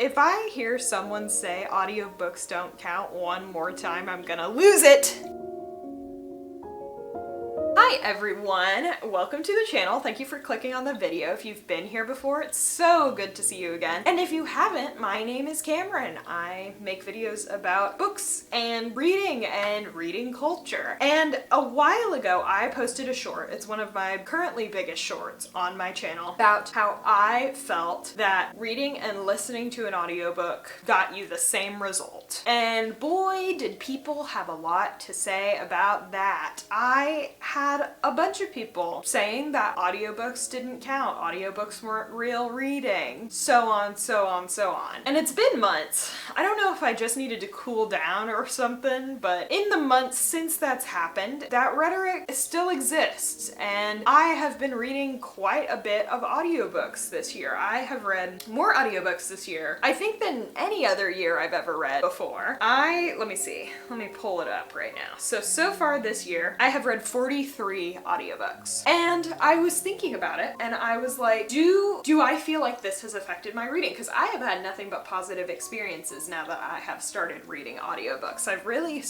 If I hear someone say audiobooks don't count one more time, I'm gonna lose it. Hi everyone, welcome to the channel. Thank you for clicking on the video. If you've been here before, it's so good to see you again. And if you haven't, my name is Cameron. I make videos about books and reading culture. And a while ago, I posted a short. It's one of my currently biggest shorts on my channel about how I felt that reading and listening to an audiobook got you the same result. And boy, did people have a lot to say about that. I had a bunch of people saying that audiobooks didn't count, audiobooks weren't real reading, so on, so on, so on. And it's been months. I don't know if I just needed to cool down or something, but in the months since that's happened, that rhetoric still exists, and I have been reading quite a bit of audiobooks this year. I have read more audiobooks this year, I think, than any other year I've ever read before. Let me pull it up right now. So far this year, I have read 43 audiobooks. And I was thinking about it, and I was like, do I feel like this has affected my reading? Because I have had nothing but positive experiences now that I have started reading audiobooks. I've really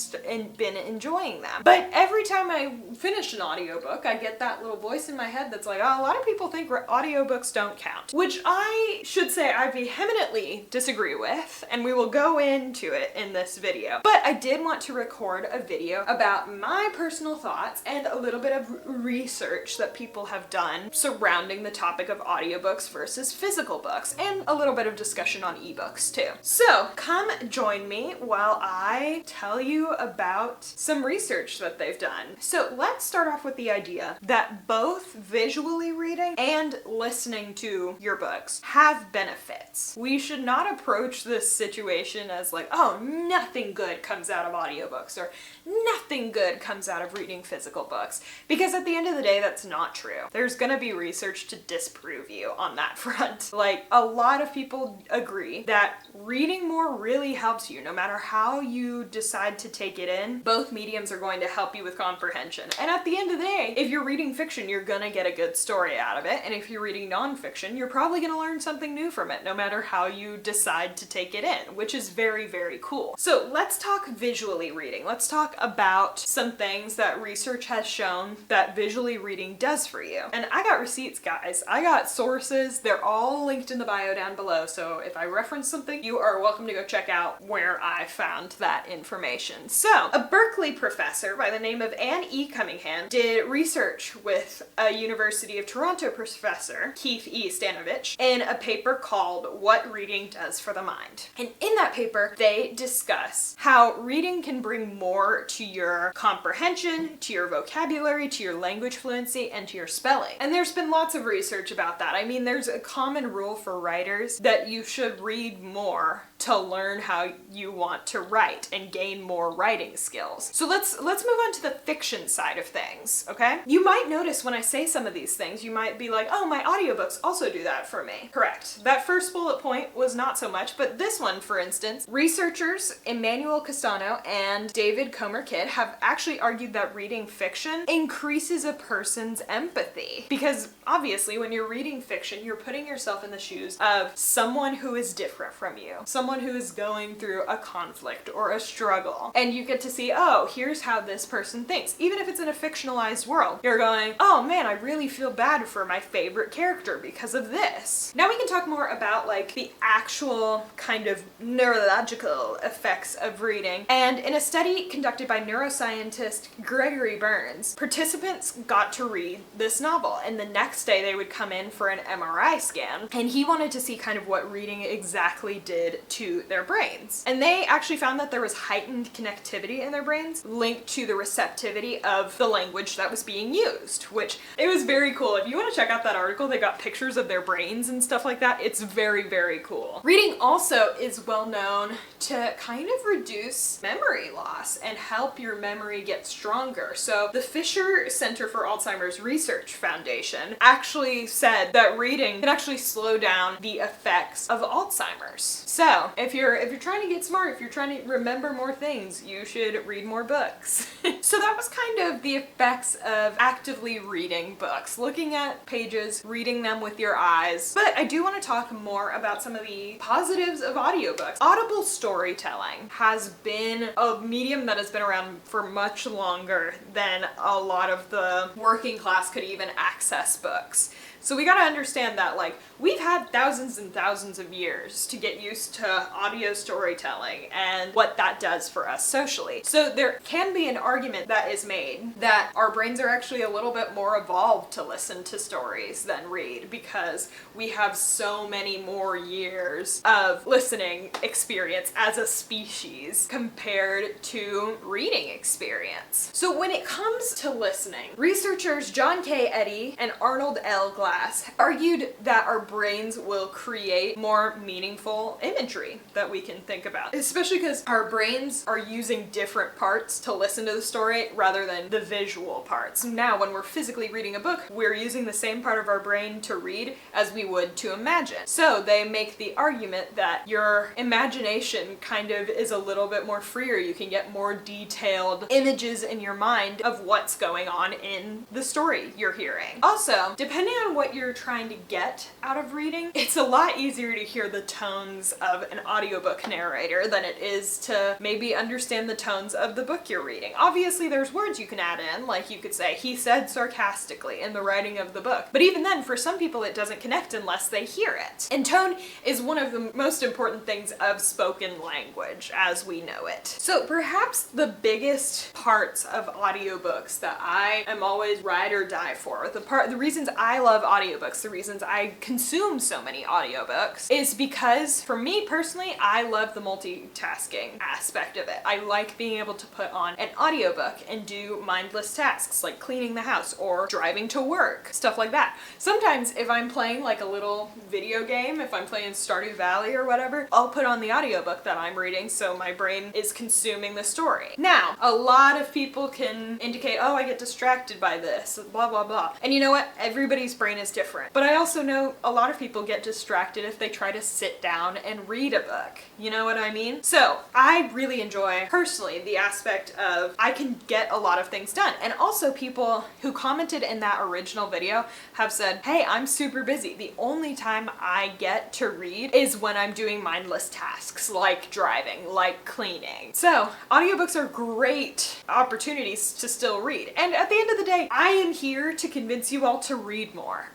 been enjoying them. But every time I finish an audiobook, I get that little voice in my head that's like, oh, a lot of people think audiobooks don't count. Which I should say I vehemently disagree with, and we will go into it in this video. But I did want to record a video about my personal thoughts and a little bit of research that people have done surrounding the topic of audiobooks versus physical books, and a little bit of discussion on ebooks too. So come join me while I tell you about some research that they've done. So let's start off with the idea that both visually reading and listening to your books have benefits. We should not approach this situation as like, oh, nothing good comes out of audiobooks, or nothing good comes out of reading physical books, because at the end of the day, that's not true. There's gonna be research to disprove you on that front. Like, a lot of people agree that reading more really helps you. No matter how you decide to take it in, both mediums are going to help you with comprehension. And at the end of the day, if you're reading fiction, you're gonna get a good story out of it. And if you're reading nonfiction, you're probably gonna learn something new from it, no matter how you decide to take it in, which is very, very cool. So let's talk visually reading. Let's talk about some things that research has shown that visually reading does for you. And I got receipts, guys. I got sources. They're all linked in the bio down below. So if I reference something, you are welcome to go check out where I found that information. So a Berkeley professor by the name of Anne E. Cunningham did research with a University of Toronto professor, Keith E. Stanovich, in a paper called What Reading Does for the Mind. And in that paper, they discuss how reading can bring more to your comprehension, to your vocabulary, to your language fluency, and to your spelling. And there's been lots of research about that. I mean, there's a common rule for writers that you should read more to learn how you want to write and gain more writing skills. So let's move on to the fiction side of things, okay? You might notice when I say some of these things, you might be like, oh, my audiobooks also do that for me. Correct. That first bullet point was not so much, but this one, for instance, researchers Emmanuel Castano and David Comer-Kidd have actually argued that reading fiction increases a person's empathy. Because obviously, when you're reading fiction, you're putting yourself in the shoes of someone who is different from you, someone who is going through a conflict or a struggle, and you get to see, oh, here's how this person thinks. Even if it's in a fictionalized world, you're going, oh man, I really feel bad for my favorite character because of this. Now we can talk more about like the actual kind of neurological effects of reading. And in a study conducted by neuroscientist Gregory Burns, participants got to read this novel, and the next day they would come in for an MRI scan, and he wanted to see kind of what reading exactly did to their brains. And they actually found that there was heightened connectivity in their brains linked to the receptivity of the language that was being used, which it was very cool. If you want to check out that article, they got pictures of their brains and stuff like that. It's very, very cool. Reading also is well known to kind of reduce memory loss and help your memory get stronger. So the Fisher Future Center for Alzheimer's Research Foundation actually said that reading can actually slow down the effects of Alzheimer's. So if you're trying to get smart, if you're trying to remember more things, you should read more books. So that was kind of the effects of actively reading books, looking at pages, reading them with your eyes. But I do want to talk more about some of the positives of audiobooks. Audible storytelling has been a medium that has been around for much longer than a lot of the working class could even access books. So we gotta understand that, like, we've had thousands and thousands of years to get used to audio storytelling and what that does for us socially. So there can be an argument that is made that our brains are actually a little bit more evolved to listen to stories than read, because we have so many more years of listening experience as a species compared to reading experience. So when it comes to listening, researchers John K. Eddy and Arnold L. Glass argued that our brains will create more meaningful imagery that we can think about, especially because our brains are using different parts to listen to the story rather than the visual parts. Now, when we're physically reading a book, we're using the same part of our brain to read as we would to imagine. So they make the argument that your imagination kind of is a little bit more freer. You can get more detailed images in your mind of what's going on in the story you're hearing. Also, depending on what you're trying to get out of reading, it's a lot easier to hear the tones of an audiobook narrator than it is to maybe understand the tones of the book you're reading. Obviously, there's words you can add in, like you could say, he said sarcastically in the writing of the book. But even then, for some people, it doesn't connect unless they hear it. And tone is one of the most important things of spoken language as we know it. So perhaps the biggest parts of audiobooks that I am always ride or die for, the reasons I love audiobooks, the reasons I consume so many audiobooks, is because for me personally, I love the multitasking aspect of it. I like being able to put on an audiobook and do mindless tasks like cleaning the house or driving to work, stuff like that. Sometimes if I'm playing like a little video game, if I'm playing Stardew Valley or whatever, I'll put on the audiobook that I'm reading so my brain is consuming the story. Now, a lot of people can indicate, oh, I get distracted by this, blah, blah, blah. And you know what? Everybody's brain is different. But I also know a lot of people get distracted if they try to sit down and read a book. You know what I mean? So I really enjoy, personally, the aspect of I can get a lot of things done. And also people who commented in that original video have said, hey, I'm super busy. The only time I get to read is when I'm doing mindless tasks like driving, like cleaning. So audiobooks are great opportunities to still read. And at the end of the day, I am here to convince you all to read more.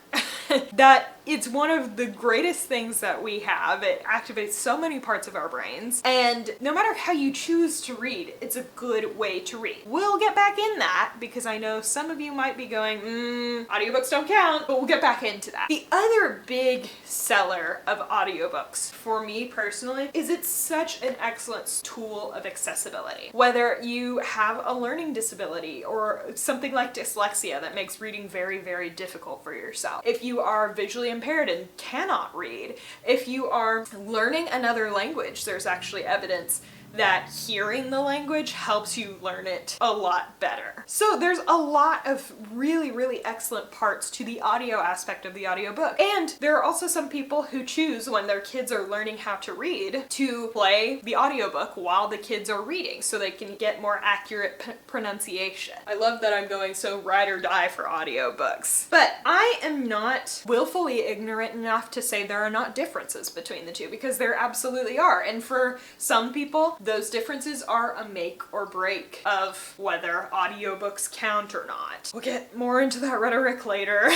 That it's one of the greatest things that we have. It activates so many parts of our brains. And no matter how you choose to read, it's a good way to read. We'll get back in that because I know some of you might be going, audiobooks don't count, but we'll get back into that. The other big seller of audiobooks for me personally is it's such an excellent tool of accessibility. Whether you have a learning disability or something like dyslexia that makes reading very, very difficult for yourself. If you are visually impaired and cannot read, if you are learning another language, there's actually evidence that hearing the language helps you learn it a lot better. So there's a lot of really, really excellent parts to the audio aspect of the audiobook. And there are also some people who choose when their kids are learning how to read to play the audiobook while the kids are reading so they can get more accurate pronunciation. I love that I'm going so ride or die for audiobooks. But I am not willfully ignorant enough to say there are not differences between the two, because there absolutely are. And for some people, those differences are a make or break of whether audiobooks count or not. We'll get more into that rhetoric later.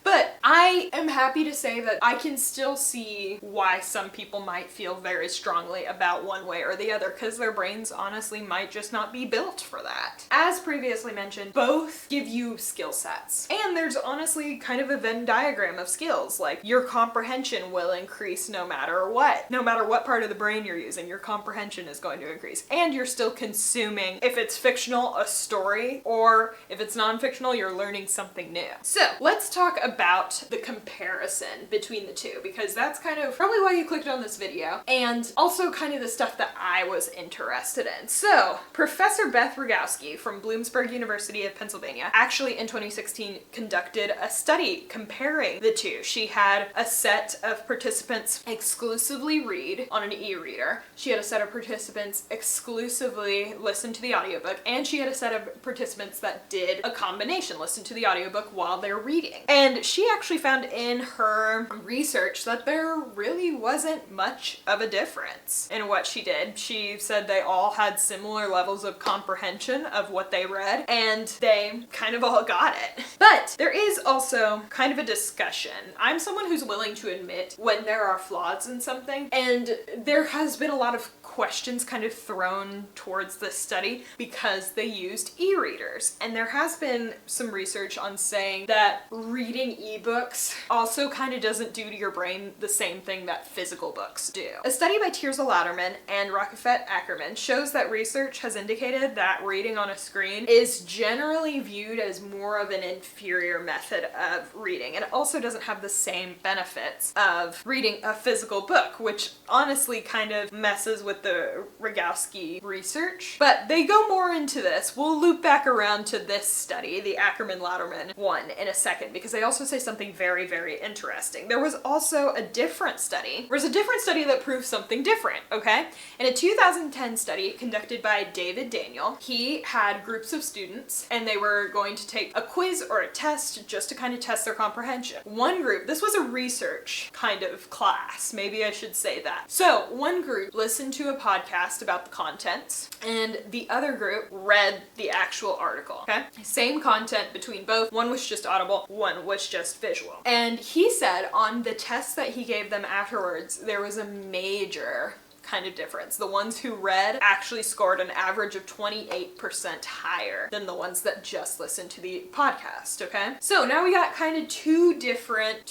But I am happy to say that I can still see why some people might feel very strongly about one way or the other, because their brains honestly might just not be built for that. As previously mentioned, both give you skill sets. And there's honestly kind of a Venn diagram of skills, like your comprehension will increase no matter what. No matter what part of the brain you're using, your comprehension comprehension is going to increase. And you're still consuming, if it's fictional, a story, or if it's non-fictional, you're learning something new. So let's talk about the comparison between the two, because that's kind of probably why you clicked on this video, and also kind of the stuff that I was interested in. So Professor Beth Rogowski from Bloomsburg University of Pennsylvania actually in 2016 conducted a study comparing the two. She had a set of participants exclusively read on an e-reader. She had a set of participants exclusively listen to the audiobook, and she had a set of participants that did a combination, listen to the audiobook while they're reading. And she actually found in her research that there really wasn't much of a difference in what she did. She said they all had similar levels of comprehension of what they read, and they kind of all got it. But there is also kind of a discussion. I'm someone who's willing to admit when there are flaws in something, and there has been a lot of questions kind of thrown towards this study because they used e-readers. And there has been some research on saying that reading ebooks also kind of doesn't do to your brain the same thing that physical books do. A study by Tirza Louderman and Rakefet Ackerman shows that research has indicated that reading on a screen is generally viewed as more of an inferior method of reading, and it also doesn't have the same benefits of reading a physical book, which honestly kind of messes with the Rogowski research. But they go more into this. We'll loop back around to this study, the Ackerman-Louderman one, in a second, because they also say something very, very interesting. There was also a different study. There's a different study that proves something different, okay? In a 2010 study conducted by David Daniel, he had groups of students, and they were going to take a quiz or a test just to kind of test their comprehension. One group, this was a research kind of class, maybe I should say that. So one group listened to a podcast about the contents, and the other group read the actual article, okay? Same content between both. One was just audible, one was just visual. And he said on the test that he gave them afterwards, there was a major kind of difference. The ones who read actually scored an average of 28% higher than the ones that just listened to the podcast, okay? So now we got kind of two different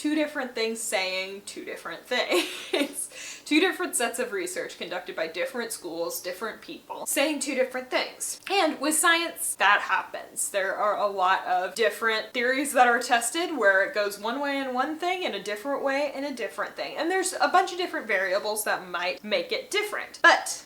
things saying two different things. Two different sets of research conducted by different schools, different people, saying two different things. And with science, that happens. There are a lot of different theories that are tested where it goes one way in one thing and a different way in a different thing. And there's a bunch of different variables that might make it different. But,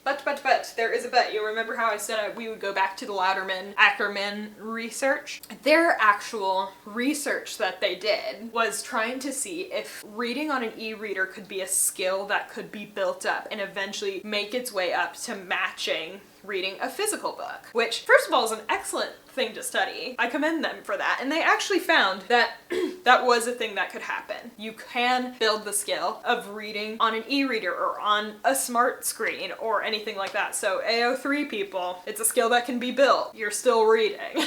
there is a but. You remember how I said we would go back to the Louderman-Ackerman research? Their actual research that they did was trying to see if reading on an e-reader could be a skill that could be built up and eventually make its way up to matching reading a physical book, which first of all is an excellent thing to study. I commend them for that. And they actually found that that was a thing that could happen. You can build the skill of reading on an e-reader or on a smart screen or anything like that. So AO3 people, it's a skill that can be built. You're still reading.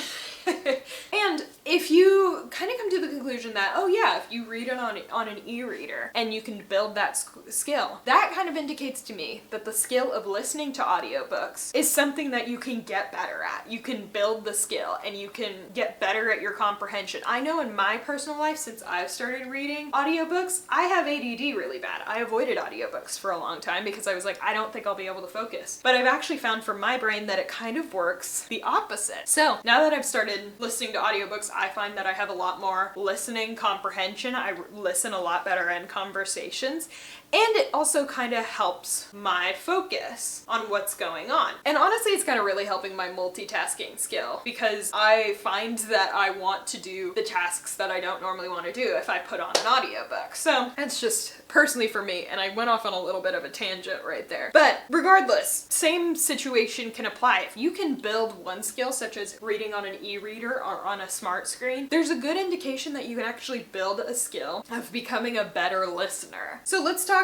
And if you kind of come to the conclusion that, oh yeah, if you read it on an e-reader and you can build that skill, that kind of indicates to me that the skill of listening to audiobooks is something that you can get better at. You can build the skill and you can get better at your comprehension. I know in my personal life, since I've started reading audiobooks, I have ADD really bad. I avoided audiobooks for a long time because I was like, I don't think I'll be able to focus. But I've actually found for my brain that it kind of works the opposite. So now that I've started listening to audiobooks, I find that I have a lot more listening comprehension. I listen a lot better in conversations. And it also kind of helps my focus on what's going on. And honestly, it's kind of really helping my multitasking skill because I find that I want to do the tasks that I don't normally want to do if I put on an audiobook. So that's just personally for me, and I went off on a little bit of a tangent right there. But regardless, same situation can apply. If you can build one skill, such as reading on an e-reader or on a smart screen, there's a good indication that you can actually build a skill of becoming a better listener. So let's talk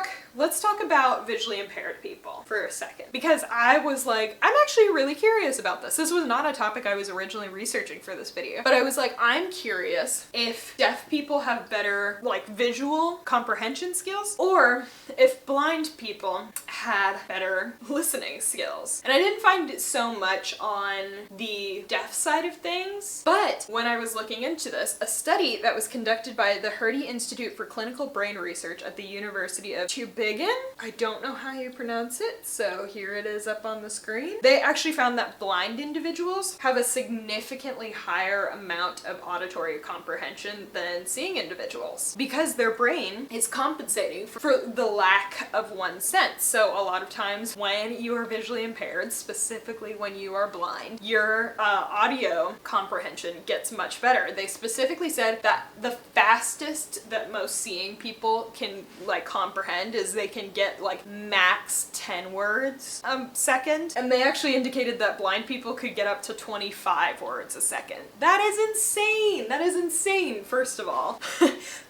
about visually impaired people for a second, because I was like, I'm actually really curious about this. This was not a topic I was originally researching for this video, but I was like, I'm curious if deaf people have better like visual comprehension skills, or if blind people had better listening skills. And I didn't find it so much on the deaf side of things, but when I was looking into this, a study that was conducted by the Hertie Institute for Clinical Brain Research at the University of Tübingen, I don't know how you pronounce it, so here it is up on the screen. They actually found that blind individuals have a significantly higher amount of auditory comprehension than seeing individuals because their brain is compensating for the lack of one sense. So a lot of times when you are visually impaired, specifically when you are blind, your audio comprehension gets much better. They specifically said that the fastest that most seeing people can like comprehend is they can get like max 10 words a second, and they actually indicated that blind people could get up to 25 words a second. That is insane! That is insane, first of all.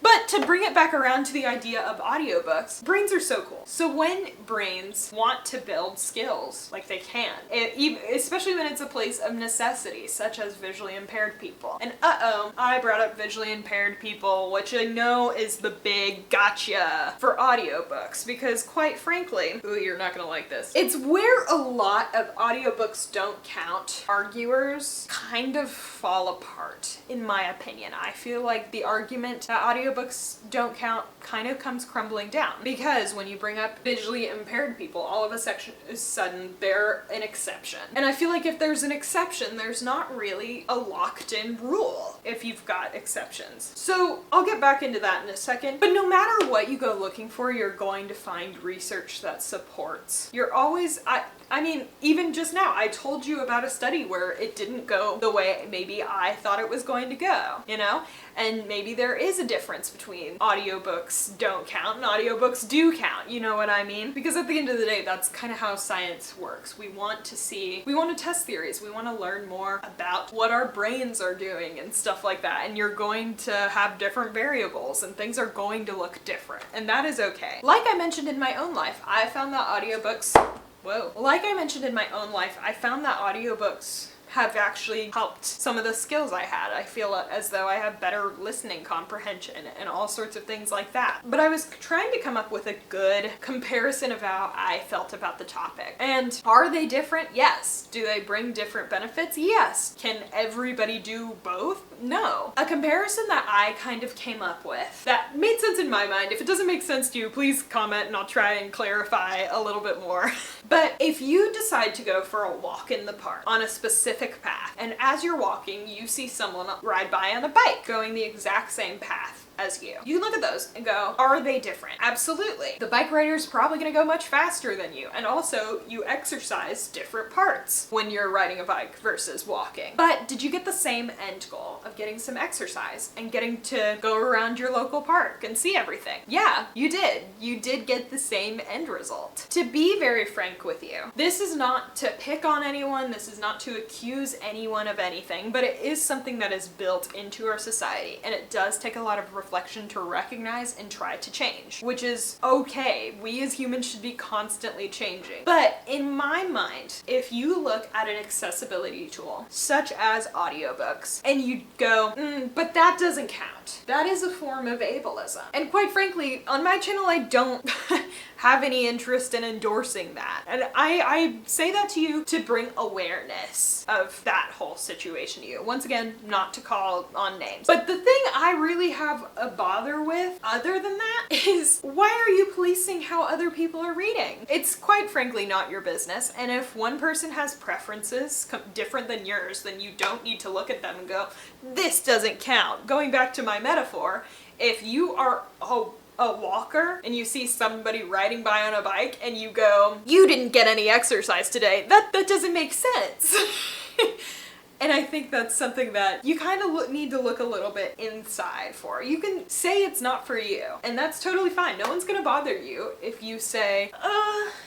But to bring it back around to the idea of audiobooks, brains are so cool. So when brains want to build skills, like they can, especially when it's a place of necessity, such as visually impaired people. And I brought up visually impaired people, which I know is the big gotcha for audiobooks, because quite frankly, ooh, you're not gonna like this, it's where a lot of audiobooks don't count arguers kind of fall apart, in my opinion. I feel like the argument that audiobooks don't count kind of comes crumbling down, because when you bring up visually impaired people, all of a sudden they're an exception. And I feel like if there's an exception, there's not really a locked-in rule if you've got exceptions. So I'll get back into that in a second, but no matter what you go looking for, you're going to find research that supports. You're always, I mean, even just now, I told you about a study where it didn't go the way maybe I thought it was going to go, you know? And maybe there is a difference between audiobooks don't count and audiobooks do count, you know what I mean? Because at the end of the day, that's kind of how science works. We want to test theories, we want to learn more about what our brains are doing and stuff like that, and you're going to have different variables and things are going to look different, and that is okay. Like I mentioned in my own life, I found that audiobooks Like I mentioned in my own life, I found that audiobooks have actually helped some of the skills I had. I feel as though I have better listening comprehension and all sorts of things like that. But I was trying to come up with a good comparison of how I felt about the topic. And are they different? Yes. Do they bring different benefits? Yes. Can everybody do both? No. A comparison that I kind of came up with that made sense in my mind. If it doesn't make sense to you, please comment and I'll try and clarify a little bit more. But if you decide to go for a walk in the park on a specific path, and as you're walking, you see someone ride by on a bike going the exact same path as you. You look at those and go, are they different? Absolutely. The bike rider's probably gonna go much faster than you, and also you exercise different parts when you're riding a bike versus walking. But did you get the same end goal of getting some exercise and getting to go around your local park and see everything? Yeah, you did. You did get the same end result. To be very frank with you, this is not to pick on anyone, this is not to accuse anyone of anything, but it is something that is built into our society, and it does take a lot of reflection to recognize and try to change, which is okay. We as humans should be constantly changing. But in my mind, if you look at an accessibility tool such as audiobooks and you go, but that doesn't count. That is a form of ableism. And quite frankly, on my channel, I don't have any interest in endorsing that. And I say that to you to bring awareness of that whole situation to you. Once again, not to call on names. But the thing I really have a bother with, other than that, is why are you policing how other people are reading? It's quite frankly not your business, and if one person has preferences different than yours, then you don't need to look at them and go, this doesn't count. Going back to my metaphor, if you are a walker and you see somebody riding by on a bike and you go, you didn't get any exercise today, that doesn't make sense. And I think that's something that you kind of need to look a little bit inside for. You can say it's not for you, and that's totally fine. No one's gonna bother you if you say,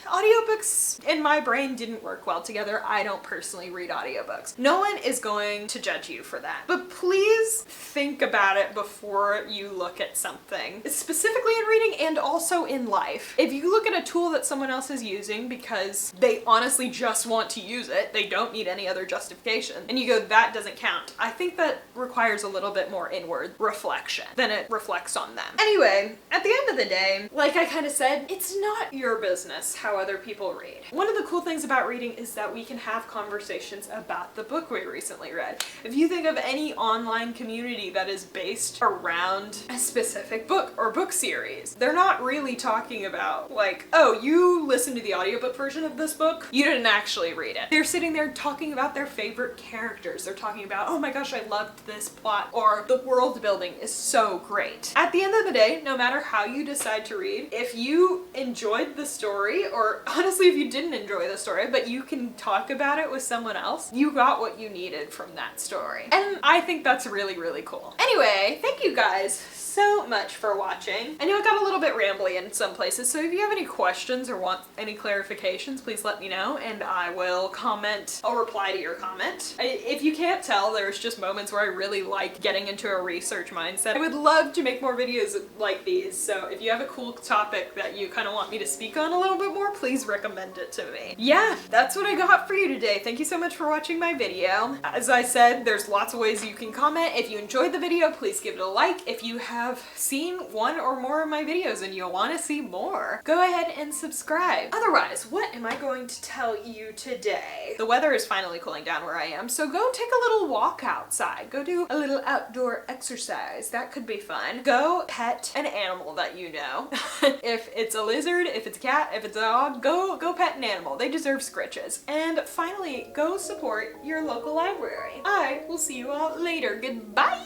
audiobooks in my brain didn't work well together. I don't personally read audiobooks. No one is going to judge you for that. But please think about it before you look at something, specifically in reading and also in life. If you look at a tool that someone else is using because they honestly just want to use it, they don't need any other justification, and and you go, that doesn't count. I think that requires a little bit more inward reflection than it reflects on them. Anyway, at the end of the day, like I kind of said, it's not your business how other people read. One of the cool things about reading is that we can have conversations about the book we recently read. If you think of any online community that is based around a specific book or book series, they're not really talking about like, oh, you listened to the audiobook version of this book, you didn't actually read it. They're sitting there talking about their favorite characters. They're talking about, oh my gosh, I loved this plot, or the world building is so great. At the end of the day, no matter how you decide to read, if you enjoyed the story, or honestly if you didn't enjoy the story, but you can talk about it with someone else, you got what you needed from that story. And I think that's really, really cool. Anyway, thank you guys so much for watching. I know it got a little bit rambly in some places, so if you have any questions or want any clarifications, please let me know and I will comment. I'll reply to your comment. If you can't tell, there's just moments where I really like getting into a research mindset. I would love to make more videos like these, so if you have a cool topic that you kind of want me to speak on a little bit more, please recommend it to me. Yeah, that's what I got for you today. Thank you so much for watching my video. As I said, there's lots of ways you can comment. If you enjoyed the video, please give it a like. If you have seen one or more of my videos and you want to see more, go ahead and subscribe. Otherwise, what am I going to tell you today? The weather is finally cooling down where I am, so go take a little walk outside. Go do a little outdoor exercise. That could be fun. Go pet an animal that you know. If it's a lizard, if it's a cat, if it's a dog, go pet an animal. They deserve scritches. And finally, go support your local library. I will see you all later. Goodbye!